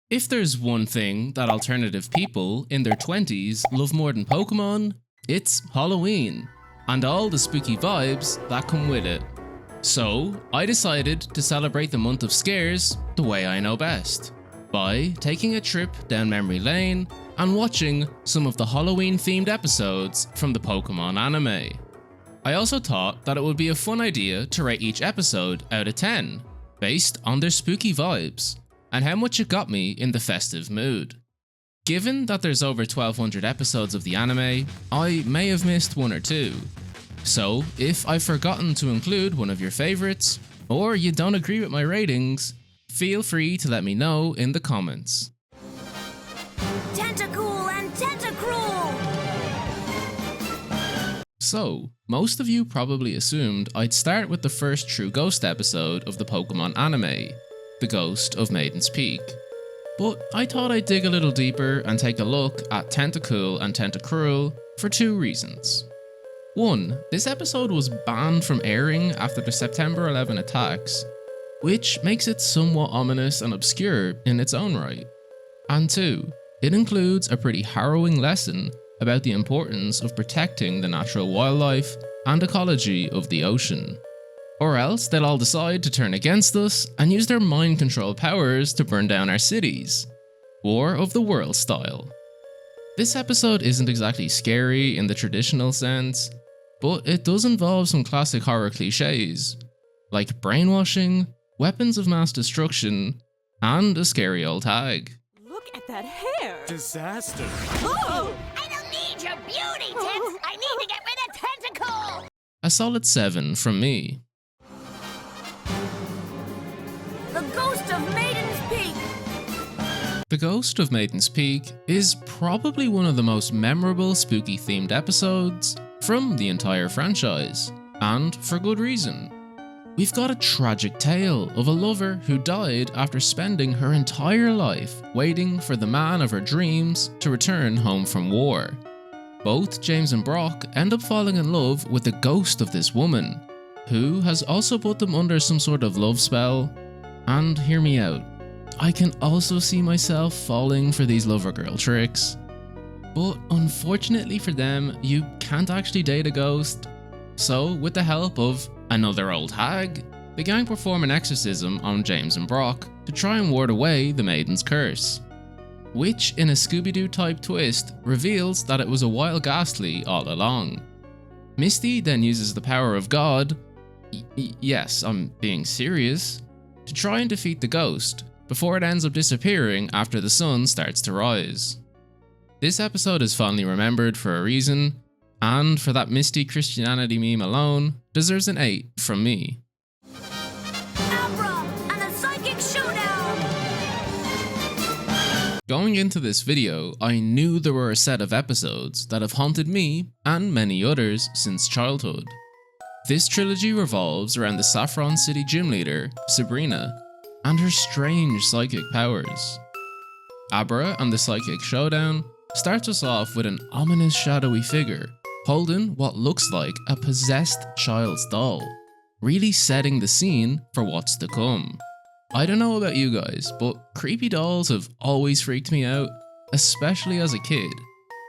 If there's one thing that alternative people in their 20s love more than Pokemon, it's Halloween, and all the spooky vibes that come with it. So, I decided to celebrate the month of scares the way I know best, by taking a trip down memory lane and watching some of the Halloween themed episodes from the Pokemon anime. I also thought that it would be a fun idea to rate each episode out of 10, based on their spooky vibes, and how much it got me in the festive mood. Given that there's over 1200 episodes of the anime, I may have missed one or two. So if I've forgotten to include one of your favorites, or you don't agree with my ratings, feel free to let me know in the comments. Tentacool and Tentacruel! So, most of you probably assumed I'd start with the first true ghost episode of the Pokemon anime, The Ghost of Maiden's Peak. But I thought I'd dig a little deeper and take a look at Tentacool and Tentacruel for two reasons. One, this episode was banned from airing after the September 11 attacks, which makes it somewhat ominous and obscure in its own right. And two, it includes a pretty harrowing lesson about the importance of protecting the natural wildlife and ecology of the ocean. Or else they'll all decide to turn against us and use their mind control powers to burn down our cities. War of the World style. This episode isn't exactly scary in the traditional sense, but it does involve some classic horror cliches, like brainwashing, weapons of mass destruction, and a scary old hag. Look at that hair! Disaster! Oh! I don't need your beauty tips! I need to get rid of Tentacool! A solid 7 from me. The Ghost of Maiden's Peak! The Ghost of Maiden's Peak is probably one of the most memorable spooky themed episodes from the entire franchise, and for good reason. We've got a tragic tale of a lover who died after spending her entire life waiting for the man of her dreams to return home from war. Both James and Brock end up falling in love with the ghost of this woman, who has also put them under some sort of love spell. And hear me out, I can also see myself falling for these lover girl tricks. But unfortunately for them, you can't actually date a ghost. So with the help of another old hag, the gang perform an exorcism on James and Brock to try and ward away the Maiden's curse, which in a Scooby-Doo type twist reveals that it was a wild ghastly all along. Misty then uses the power of God, yes, I'm being serious, to try and defeat the ghost before it ends up disappearing after the sun starts to rise. This episode is fondly remembered for a reason, and for that Misty Christianity meme alone, deserves an 8 from me. Abra and a Psychic Showdown! Going into this video, I knew there were a set of episodes that have haunted me and many others since childhood. This trilogy revolves around the Saffron City gym leader, Sabrina, and her strange psychic powers. Abra and the Psychic Showdown starts us off with an ominous shadowy figure holding what looks like a possessed child's doll, really setting the scene for what's to come. I don't know about you guys, but creepy dolls have always freaked me out, especially as a kid.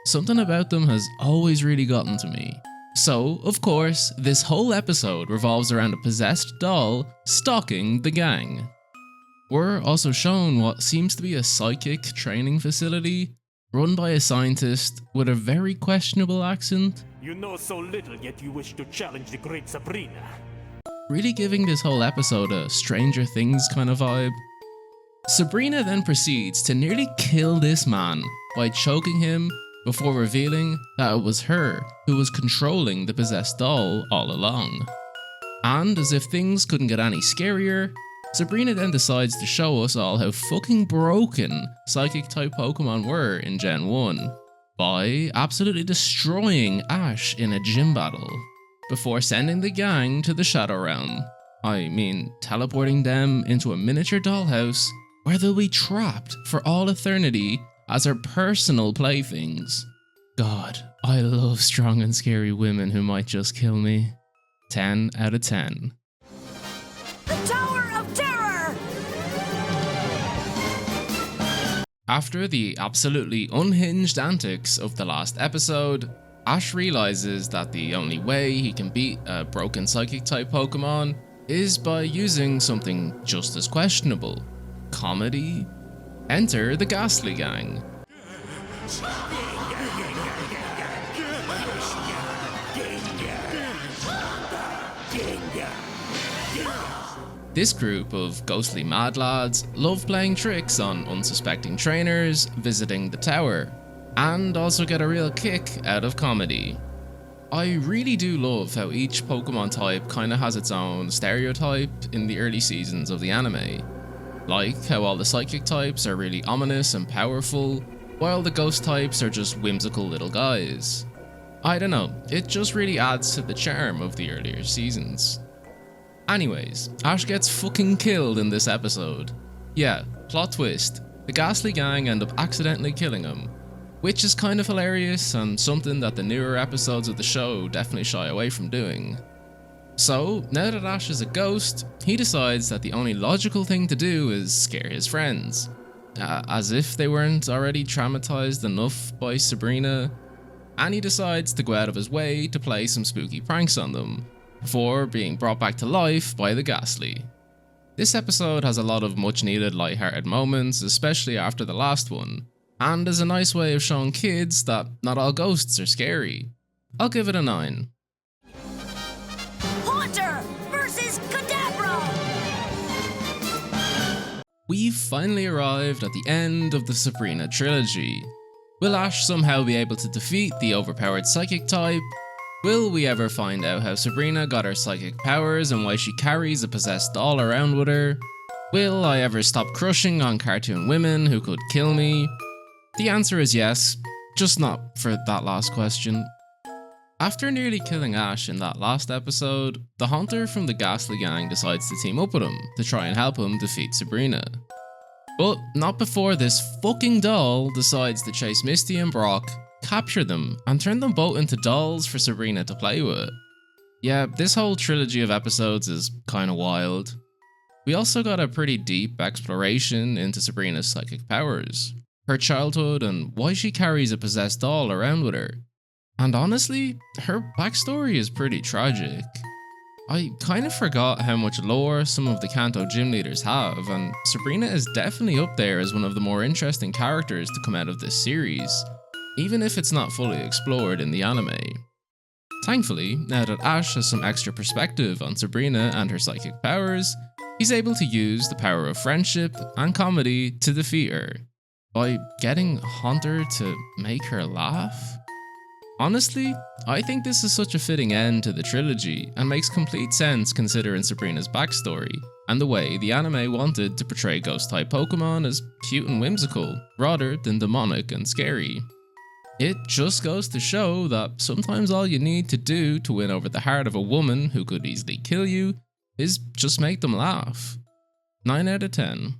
Something about them has always really gotten to me. So, of course, this whole episode revolves around a possessed doll stalking the gang. We're also shown what seems to be a psychic training facility run by a scientist with a very questionable accent. You know so little, yet you wish to challenge the great Sabrina. Really giving this whole episode a Stranger Things kind of vibe. Sabrina then proceeds to nearly kill this man by choking him before revealing that it was her who was controlling the possessed doll all along. And as if things couldn't get any scarier, Sabrina then decides to show us all how fucking broken psychic type Pokemon were in Gen 1 by absolutely destroying Ash in a gym battle, before sending the gang to the Shadow Realm. I mean, teleporting them into a miniature dollhouse where they'll be trapped for all eternity as her personal playthings. God, I love strong and scary women who might just kill me. 10 out of 10. The Tower of Terror! After the absolutely unhinged antics of the last episode, Ash realizes that the only way he can beat a broken psychic type Pokemon is by using something just as questionable. Comedy? Enter the Ghastly Gang. This group of ghostly mad lads love playing tricks on unsuspecting trainers visiting the tower, and also get a real kick out of comedy. I really do love how each Pokemon type kinda has its own stereotype in the early seasons of the anime. Like how all the psychic types are really ominous and powerful, while the ghost types are just whimsical little guys. I don't know, it just really adds to the charm of the earlier seasons. Anyways, Ash gets fucking killed in this episode. Yeah, plot twist, the Ghastly Gang end up accidentally killing him, which is kind of hilarious and something that the newer episodes of the show definitely shy away from doing. So, now that Ash is a ghost, he decides that the only logical thing to do is scare his friends. As if they weren't already traumatized enough by Sabrina, and he decides to go out of his way to play some spooky pranks on them, before being brought back to life by the Ghastly. This episode has a lot of much needed lighthearted moments, especially after the last one, and is a nice way of showing kids that not all ghosts are scary. I'll give it a 9. Haunter versus Kadabra! We've finally arrived at the end of the Sabrina trilogy. Will Ash somehow be able to defeat the overpowered psychic type? Will we ever find out how Sabrina got her psychic powers and why she carries a possessed doll around with her? Will I ever stop crushing on cartoon women who could kill me? The answer is yes, just not for that last question. After nearly killing Ash in that last episode, the Haunter from the Ghastly Gang decides to team up with him to try and help him defeat Sabrina. But not before this fucking doll decides to chase Misty and Brock, capture them, and turn them both into dolls for Sabrina to play with. Yeah, this whole trilogy of episodes is kinda wild. We also got a pretty deep exploration into Sabrina's psychic powers, her childhood, and why she carries a possessed doll around with her. And honestly, her backstory is pretty tragic. I kind of forgot how much lore some of the Kanto gym leaders have, and Sabrina is definitely up there as one of the more interesting characters to come out of this series, even if it's not fully explored in the anime. Thankfully, now that Ash has some extra perspective on Sabrina and her psychic powers, he's able to use the power of friendship and comedy to defeat her, by getting Haunter to make her laugh. Honestly, I think this is such a fitting end to the trilogy and makes complete sense considering Sabrina's backstory and the way the anime wanted to portray ghost-type Pokemon as cute and whimsical rather than demonic and scary. It just goes to show that sometimes all you need to do to win over the heart of a woman who could easily kill you is just make them laugh. 9 out of 10.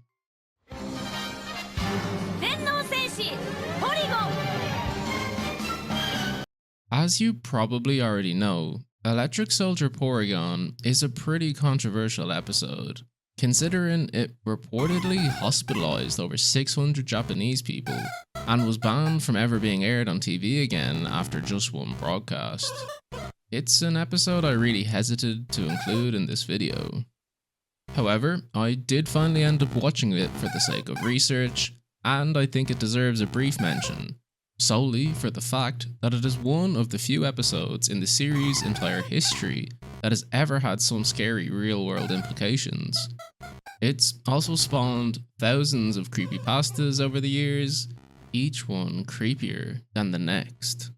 As you probably already know, Electric Soldier Porygon is a pretty controversial episode, considering it reportedly hospitalized over 600 Japanese people and was banned from ever being aired on TV again after just one broadcast. It's an episode I really hesitated to include in this video. However, I did finally end up watching it for the sake of research, and I think it deserves a brief mention, solely for the fact that it is one of the few episodes in the series' entire history that has ever had some scary real-world implications. It's also spawned thousands of creepypastas over the years, each one creepier than the next.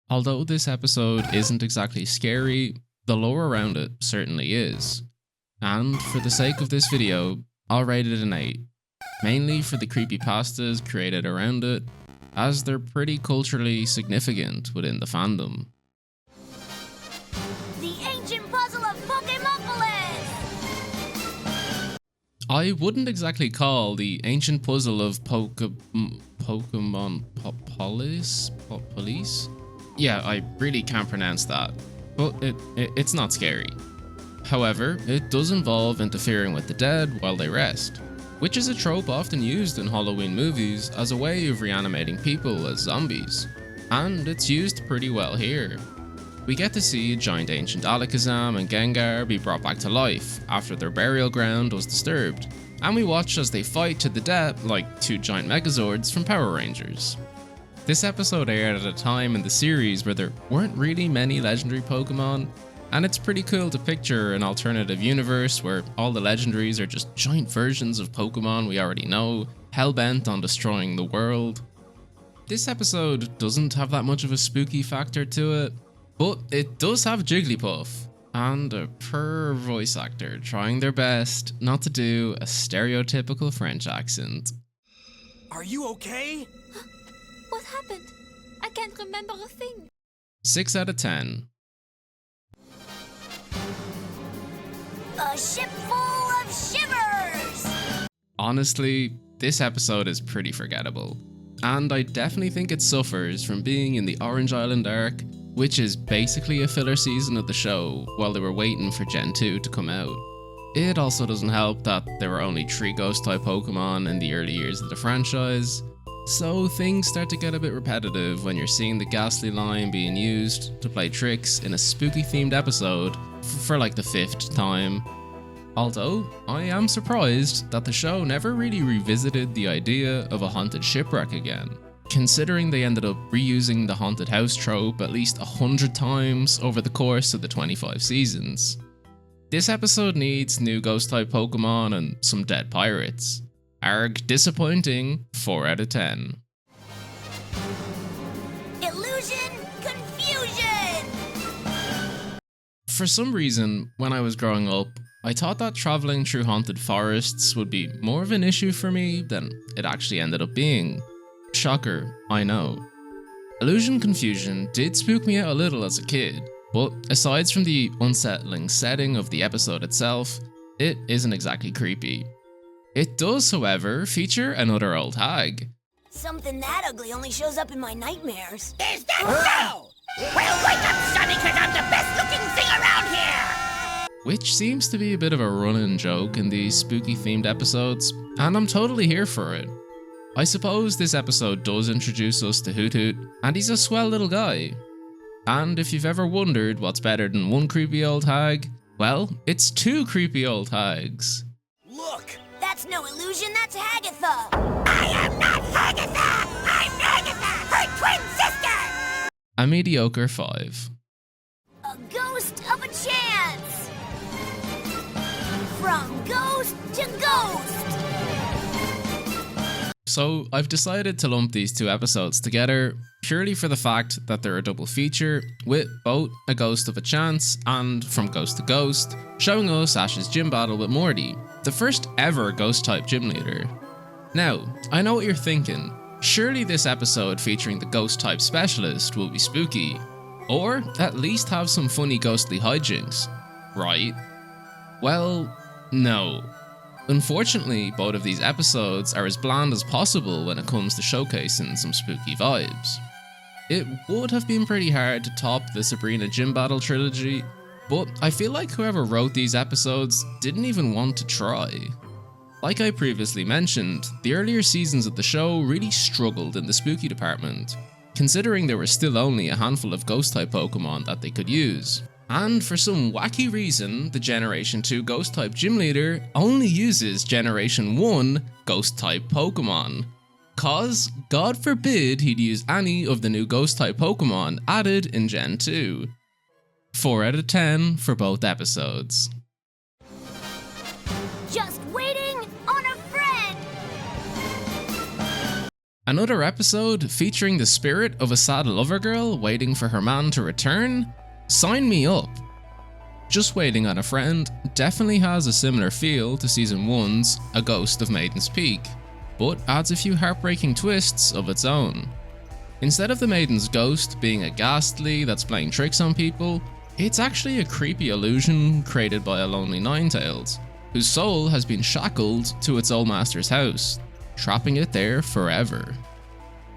Although this episode isn't exactly scary, the lore around it certainly is. And for the sake of this video, I'll rate it an 8, mainly for the creepypastas created around it, as they're pretty culturally significant within the fandom. The ancient puzzle of Pokemopolis! I wouldn't exactly call the ancient puzzle of Pokemopolis? Yeah, I really can't pronounce that, but it's not scary. However, it does involve interfering with the dead while they rest. which is a trope often used in Halloween movies as a way of reanimating people as zombies, and it's used pretty well here. We get to see giant ancient Alakazam and Gengar be brought back to life after their burial ground was disturbed, and we watch as they fight to the death like two giant Megazords from Power Rangers. This episode aired at a time in the series where there weren't really many legendary Pokemon, and it's pretty cool to picture an alternative universe where all the legendaries are just giant versions of Pokemon we already know, hell-bent on destroying the world. This episode doesn't have that much of a spooky factor to it, but it does have Jigglypuff, and a poor voice actor trying their best not to do a stereotypical French accent. Are you okay? What happened? I can't remember a thing. 6 out of 10. A ship full of shivers! Honestly, this episode is pretty forgettable, and I definitely think it suffers from being in the Orange Island arc, which is basically a filler season of the show while they were waiting for Gen 2 to come out. It also doesn't help that there were only 3 Ghost-type Pokemon in the early years of the franchise, so things start to get a bit repetitive when you're seeing the Ghastly line being used to play tricks in a spooky-themed episode for like the 5th time. Although, I am surprised that the show never really revisited the idea of a haunted shipwreck again, considering they ended up reusing the haunted house trope at least 100 times over the course of the 25 seasons. This episode needs new Ghost-type Pokemon and some dead pirates. Arg, disappointing, 4 out of 10. Illusion, confusion! For some reason, when I was growing up, I thought that traveling through haunted forests would be more of an issue for me than it actually ended up being. Shocker, I know. Illusion Confusion did spook me out a little as a kid, but aside from the unsettling setting of the episode itself, it isn't exactly creepy. It does, however, feature another old hag. Something that ugly only shows up in my nightmares. Is that so? Well, wake up, Sonny, cause I'm the best looking thing around here! Which seems to be a bit of a run-in joke in these spooky-themed episodes, and I'm totally here for it. I suppose this episode does introduce us to Hoot Hoot, and he's a swell little guy. And if you've ever wondered what's better than one creepy old hag, well, it's 2 creepy old hags. Look! That's no illusion, that's Hagatha! I am not Hagatha! I'm Agatha, her twin sister! A mediocre 5. A ghost of a chance! From ghost to ghost! So I've decided to lump these 2 episodes together purely for the fact that they're a double feature with both a Ghost of a Chance and From Ghost to Ghost, showing us Ash's gym battle with Morty, the first ever Ghost-type gym leader. Now, I know what you're thinking, surely this episode featuring the Ghost-type specialist will be spooky, or at least have some funny ghostly hijinks, right? Well, no. Unfortunately, both of these episodes are as bland as possible when it comes to showcasing some spooky vibes. It would have been pretty hard to top the Sabrina Gym Battle trilogy, but I feel like whoever wrote these episodes didn't even want to try. Like I previously mentioned, the earlier seasons of the show really struggled in the spooky department, considering there were still only a handful of Ghost-type Pokemon that they could use. And for some wacky reason, the Generation 2 Ghost-type Gym Leader only uses Generation 1 Ghost-type Pokemon. Cause, God forbid he'd use any of the new Ghost-type Pokemon added in Gen 2. 4 out of 10 for both episodes. Just waiting on a friend! Another episode featuring the spirit of a sad lover girl waiting for her man to return? Sign me up! Just Waiting on a Friend definitely has a similar feel to Season 1's A Ghost of Maiden's Peak, but adds a few heartbreaking twists of its own. Instead of the Maiden's ghost being a ghastly that's playing tricks on people, it's actually a creepy illusion created by a lonely Ninetales, whose soul has been shackled to its old master's house, trapping it there forever.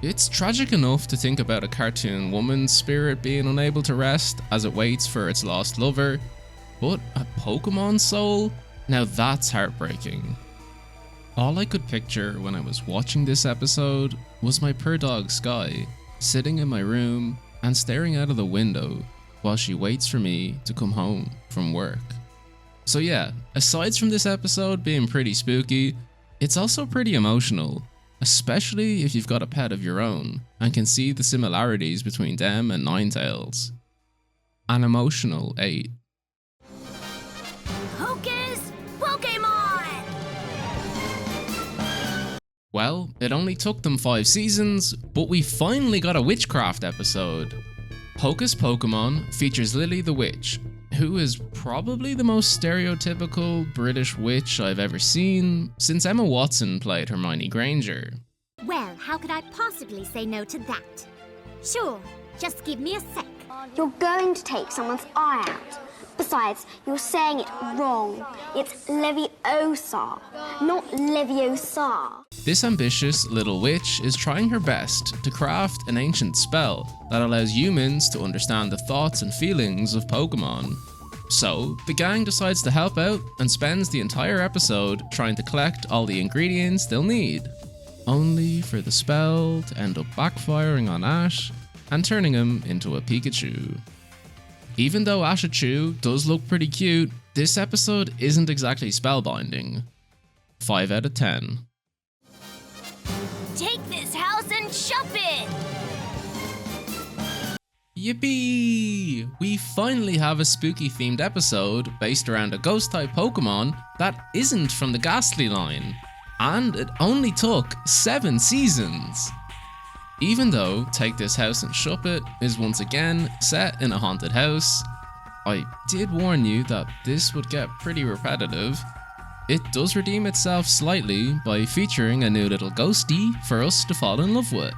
It's tragic enough to think about a cartoon woman's spirit being unable to rest as it waits for its lost lover, but a Pokemon soul? Now that's heartbreaking. All I could picture when I was watching this episode was my purr dog Sky sitting in my room and staring out of the window while she waits for me to come home from work. So yeah, aside from this episode being pretty spooky, it's also pretty emotional, especially if you've got a pet of your own and can see the similarities between them and Ninetales. An emotional 8. Hocus Pokémon! Well, it only took them 5 seasons, but we finally got a witchcraft episode. Hocus Pokémon features Lily the Witch, who is probably the most stereotypical British witch I've ever seen since Emma Watson played Hermione Granger. Well, how could I possibly say no to that? Sure, just give me a sec. You're going to take someone's eye out. Besides, you're saying it wrong. It's Leviosa, not Leviosa. This ambitious little witch is trying her best to craft an ancient spell that allows humans to understand the thoughts and feelings of Pokemon. So, the gang decides to help out and spends the entire episode trying to collect all the ingredients they'll need, only for the spell to end up backfiring on Ash and turning him into a Pikachu. Even though Ashichu does look pretty cute, this episode isn't exactly spellbinding. 5 out of 10. Take this house and shop it! Yippee! We finally have a spooky themed episode based around a ghost type Pokemon that isn't from the Ghastly line. And it only took 7 seasons. Even though Take This House and Shop It is once again set in a haunted house, I did warn you that this would get pretty repetitive. It does redeem itself slightly by featuring a new little ghostie for us to fall in love with.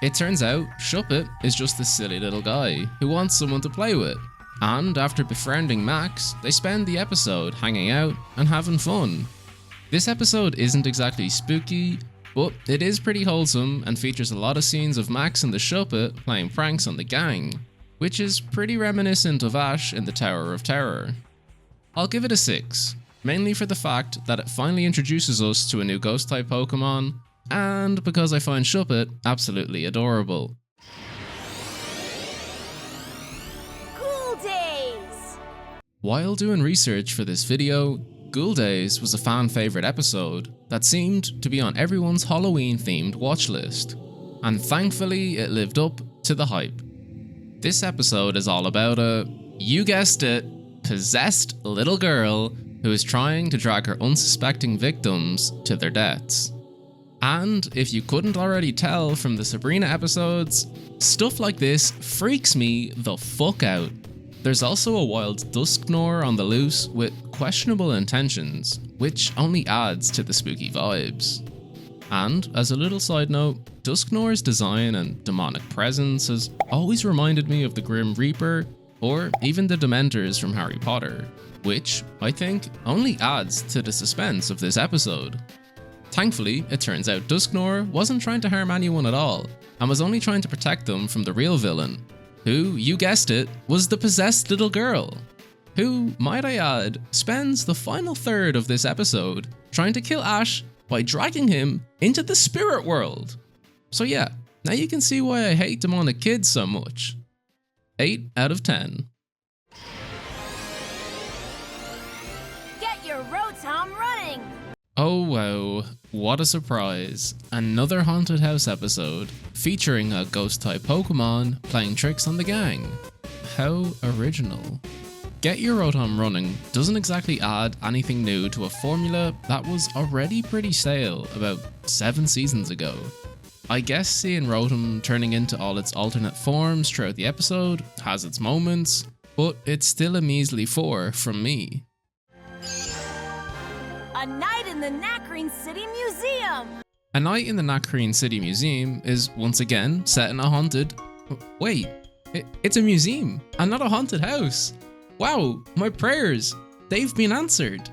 It turns out Shop It is just this silly little guy who wants someone to play with, and after befriending Max, they spend the episode hanging out and having fun. This episode isn't exactly spooky, but it is pretty wholesome and features a lot of scenes of Max and the Shuppet playing pranks on the gang, which is pretty reminiscent of Ash in the Tower of Terror. I'll give it a 6, mainly for the fact that it finally introduces us to a new ghost type Pokemon, and because I find Shuppet absolutely adorable. Ghoul Days! While doing research for this video, Ghoul Days was a fan favourite episode that seemed to be on everyone's Halloween themed watch list, and thankfully it lived up to the hype. This episode is all about a, you guessed it, possessed little girl who is trying to drag her unsuspecting victims to their deaths. And if you couldn't already tell from the Sabrina episodes, stuff like this freaks me the fuck out. There's also a wild Dusknoir on the loose with questionable intentions, which only adds to the spooky vibes. And as a little side note, Dusknoir's design and demonic presence has always reminded me of the Grim Reaper or even the Dementors from Harry Potter, which I think only adds to the suspense of this episode. Thankfully, it turns out Dusknoir wasn't trying to harm anyone at all, and was only trying to protect them from the real villain, who, you guessed it, was the possessed little girl, who, might I add, spends the final third of this episode trying to kill Ash by dragging him into the spirit world. So yeah, now you can see why I hate demonic kids so much. 8 out of 10. Get your Rotom running! Oh wow, what a surprise. Another haunted house episode featuring a ghost type Pokemon playing tricks on the gang. How original. Get Your Rotom Running doesn't exactly add anything new to a formula that was already pretty stale about 7 seasons ago. I guess seeing Rotom turning into all its alternate forms throughout the episode has its moments, but it's still a measly 4 from me. A night in the Nacrene City Museum! A Night in the Nacrene City Museum is once again set in a haunted... Wait, it's a museum and not a haunted house. Wow, my prayers, they've been answered.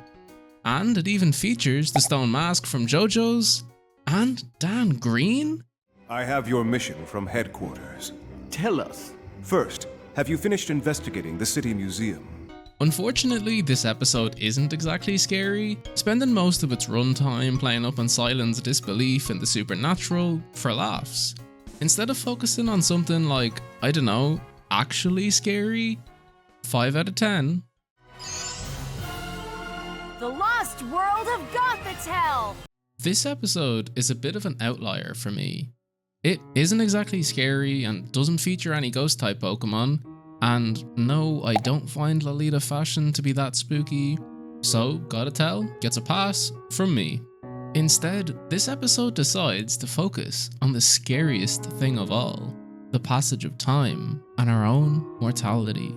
And it even features the stone mask from JoJo's and Dan Green? I have your mission from headquarters. Tell us. First, have you finished investigating the city museum? Unfortunately, this episode isn't exactly scary, spending most of its runtime playing up on Silent's disbelief in the supernatural for laughs. Instead of focusing on something like, I don't know, actually scary, 5 out of 10. The Lost World of Gothitelle! This episode is a bit of an outlier for me. It isn't exactly scary and doesn't feature any ghost type Pokemon, and no, I don't find Lolita fashion to be that spooky, so Gothitelle gets a pass from me. Instead, this episode decides to focus on the scariest thing of all, the passage of time and our own mortality.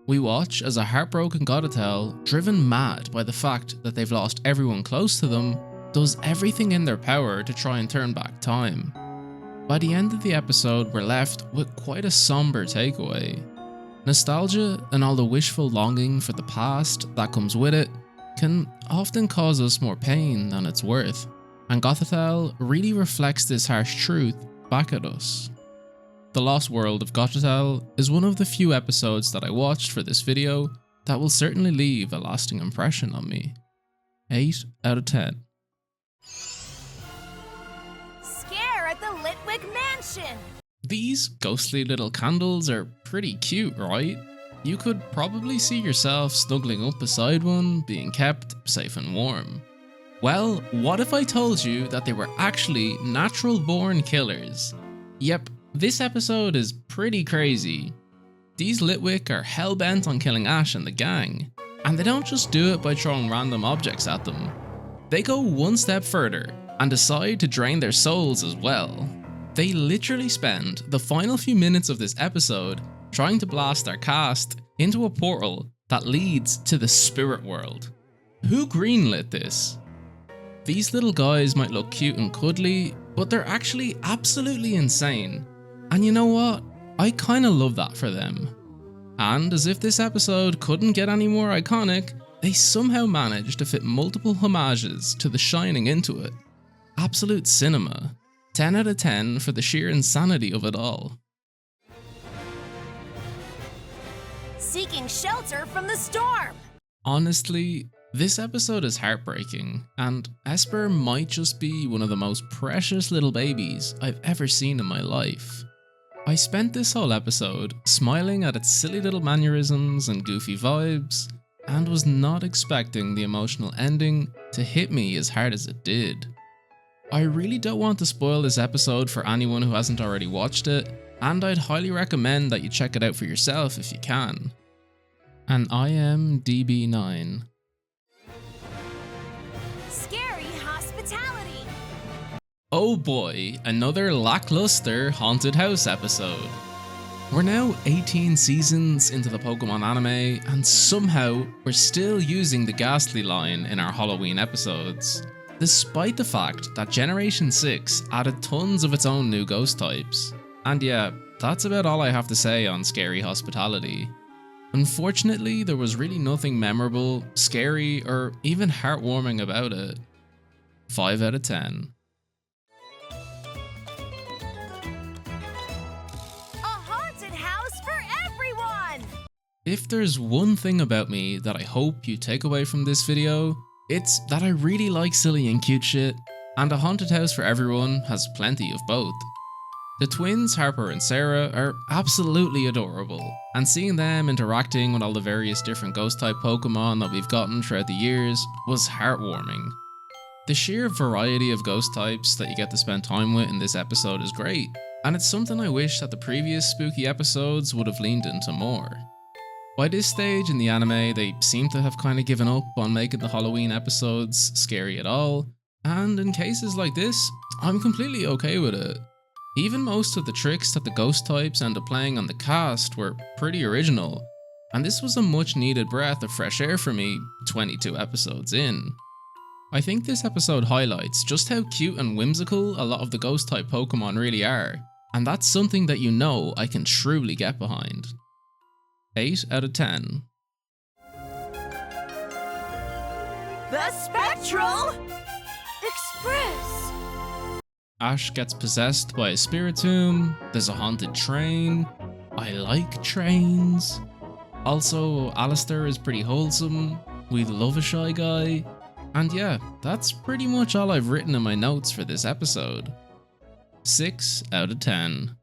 We watch as a heartbroken Gothitelle, driven mad by the fact that they've lost everyone close to them, does everything in their power to try and turn back time. By the end of the episode, we're left with quite a somber takeaway. Nostalgia and all the wishful longing for the past that comes with it can often cause us more pain than it's worth, and Gothitelle really reflects this harsh truth back at us. The Lost World of Gothitelle is one of the few episodes that I watched for this video that will certainly leave a lasting impression on me. 8 out of 10. Scare at the Litwick Mansion! These ghostly little candles are pretty cute, right? You could probably see yourself snuggling up beside one, being kept safe and warm. Well, what if I told you that they were actually natural-born killers? Yep, this episode is pretty crazy. These Litwick are hell-bent on killing Ash and the gang, and they don't just do it by throwing random objects at them. They go one step further and decide to drain their souls as well. They literally spend the final few minutes of this episode trying to blast their cast into a portal that leads to the spirit world. Who greenlit this? These little guys might look cute and cuddly, but they're actually absolutely insane. And you know what? I kinda love that for them. And as if this episode couldn't get any more iconic, they somehow managed to fit multiple homages to The Shining into it. Absolute cinema. 10 out of 10 for the sheer insanity of it all. Seeking shelter from the storm! Honestly, this episode is heartbreaking, and Esper might just be one of the most precious little babies I've ever seen in my life. I spent this whole episode smiling at its silly little mannerisms and goofy vibes, and was not expecting the emotional ending to hit me as hard as it did. I really don't want to spoil this episode for anyone who hasn't already watched it, and I'd highly recommend that you check it out for yourself if you can. And I am DB9. Scary hospitality! Oh boy, another lackluster haunted house episode. We're now 18 seasons into the Pokemon anime, and somehow we're still using the ghastly line in our Halloween episodes, despite the fact that Generation 6 added tons of its own new ghost types. And yeah, that's about all I have to say on Scary Hospitality. Unfortunately, there was really nothing memorable, scary, or even heartwarming about it. 5 out of 10. If there's one thing about me that I hope you take away from this video, it's that I really like silly and cute shit, and a haunted house for everyone has plenty of both. The twins Harper and Sarah are absolutely adorable, and seeing them interacting with all the various different ghost type Pokemon that we've gotten throughout the years was heartwarming. The sheer variety of ghost types that you get to spend time with in this episode is great, and it's something I wish that the previous spooky episodes would have leaned into more. By this stage in the anime, they seem to have kind of given up on making the Halloween episodes scary at all, and in cases like this, I'm completely okay with it. Even most of the tricks that the ghost types end up playing on the cast were pretty original, and this was a much needed breath of fresh air for me 22 episodes in. I think this episode highlights just how cute and whimsical a lot of the ghost type Pokemon really are, and that's something that you know I can truly get behind. 8 out of 10. The Spectral Express! Ash gets possessed by a Spiritomb, there's a haunted train, I like trains. Also, Alistair is pretty wholesome, we love a shy guy, and yeah, that's pretty much all I've written in my notes for this episode. 6 out of 10.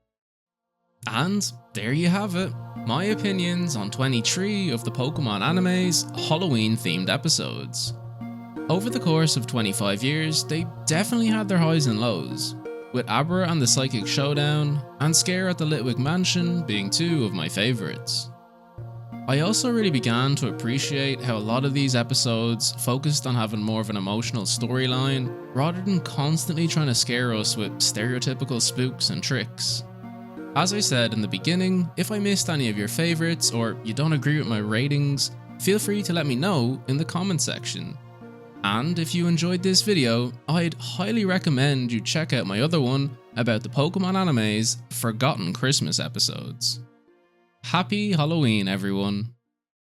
And there you have it, my opinions on 23 of the Pokemon anime's Halloween themed episodes. Over the course of 25 years, they definitely had their highs and lows, with Abra and the Psychic Showdown and Scare at the Litwick Mansion being two of my favourites. I also really began to appreciate how a lot of these episodes focused on having more of an emotional storyline rather than constantly trying to scare us with stereotypical spooks and tricks. As I said in the beginning, if I missed any of your favourites or you don't agree with my ratings, feel free to let me know in the comment section. And if you enjoyed this video, I'd highly recommend you check out my other one about the Pokemon anime's forgotten Christmas episodes. Happy Halloween, everyone!